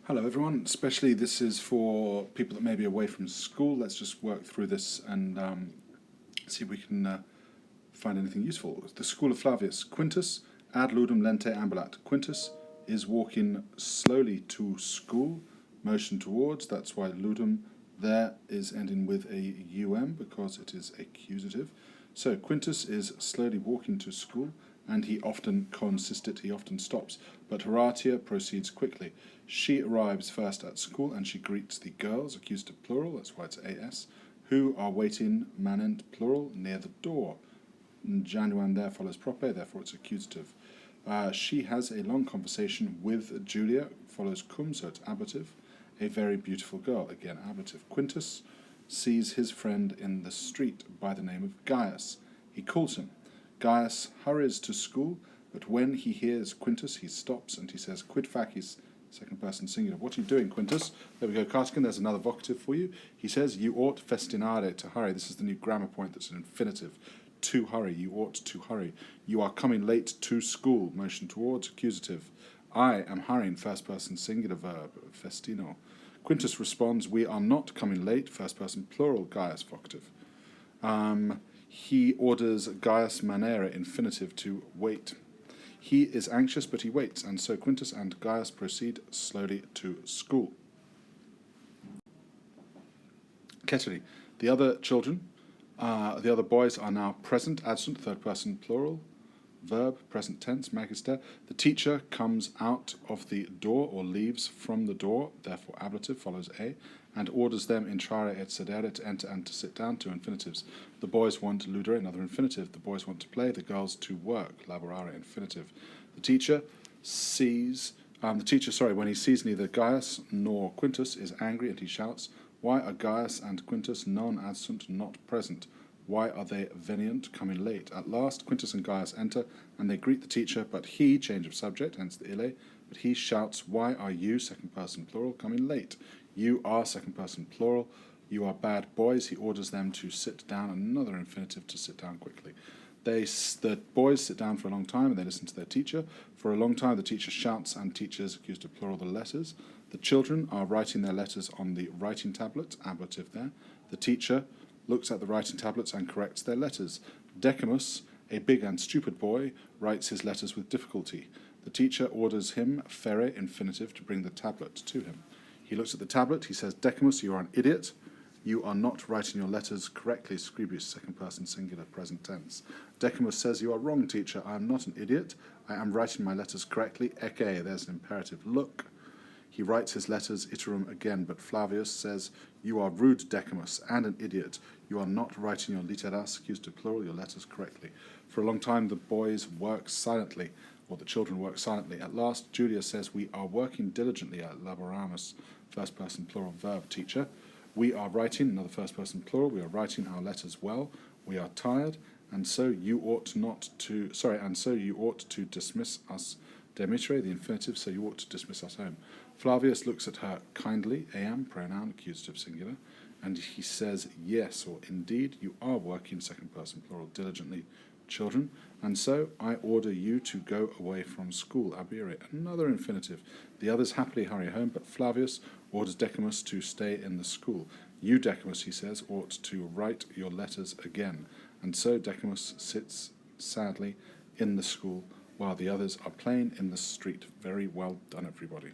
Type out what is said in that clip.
Hello everyone, especially this is for people that may be away from school. Let's just work through this and see if we can find anything useful. The School of Flavius. Quintus ad ludum lente ambulat. Quintus is walking slowly to school, motion towards, that's why ludum there is ending with a um because it is accusative. So Quintus is slowly walking to school, and he often consistit, he often stops, but Horatia proceeds quickly. She arrives first at school, and she greets the girls, accusative plural, that's why it's as, who are waiting, manent plural, near the door. Januan there follows prope, therefore it's accusative. She has a long conversation with Julia, follows cum, so it's ablative. A very beautiful girl, again ablative. Quintus sees his friend in the street by the name of Gaius. He calls him. Gaius hurries to school, but when he hears Quintus, he stops and he says, Quid facis, second person singular. What are you doing, Quintus? There we go, Cartigan, there's another vocative for you. He says, you ought festinare, to hurry. This is the new grammar point that's an infinitive. To hurry, you ought to hurry. You are coming late to school, motion towards, accusative. I am hurrying, first person singular verb, festino. Quintus responds, we are not coming late, first person plural, Gaius vocative. He orders Gaius manere, infinitive, to wait. He is anxious, but he waits, and so Quintus and Gaius proceed slowly to school. Ceteri. The other children, the other boys are now present, adjunct, third person plural, verb, present tense, magister. The teacher comes out of the door or leaves from the door, therefore ablative follows a, and orders them intrare et sedere, to enter and to sit down, two infinitives. The boys want ludere, another infinitive. The boys want to play, the girls to work, laborare, infinitive. The teacher when he sees neither Gaius nor Quintus, is angry, and he shouts, why are Gaius and Quintus non adsunt, not present? Why are they venient, coming late? At last, Quintus and Gaius enter, and they greet the teacher, but he, change of subject, hence the ille, but he shouts, why are you, second person plural, coming late? You are, second person plural, you are bad boys. He orders them to sit down, another infinitive, to sit down quickly. The boys sit down for a long time, and they listen to their teacher. For a long time, the teacher shouts and teaches, accused of plural, the letters. The children are writing their letters on the writing tablet, ablative there. The teacher looks at the writing tablets and corrects their letters. Decimus, a big and stupid boy, writes his letters with difficulty. The teacher orders him, fere, infinitive, to bring the tablet to him. He looks at the tablet, he says, Decimus, you are an idiot. You are not writing your letters correctly, scribus, second person singular, present tense. Decimus says, you are wrong, teacher, I am not an idiot. I am writing my letters correctly, ecce, there's an imperative, look. He writes his letters iterum again, but Flavius says, you are rude, Decimus, and an idiot. You are not writing your litteras, accused of plural, your letters correctly. For a long time, the boys work silently, or the children work silently. At last, Julia says, we are working diligently at laboramus, first person plural verb, teacher. We are writing, another first person plural, we are writing our letters well. We are tired, and so you ought to dismiss us. Demittere, the infinitive, so you ought to dismiss us home. Flavius looks at her kindly, am, pronoun, accusative singular, and he says, yes, or indeed, you are working, second person plural, diligently, children, and so I order you to go away from school, abire, another infinitive. The others happily hurry home, but Flavius orders Decimus to stay in the school. You, Decimus, he says, ought to write your letters again, and so Decimus sits sadly in the school, while the others are playing in the street. Very well done, everybody.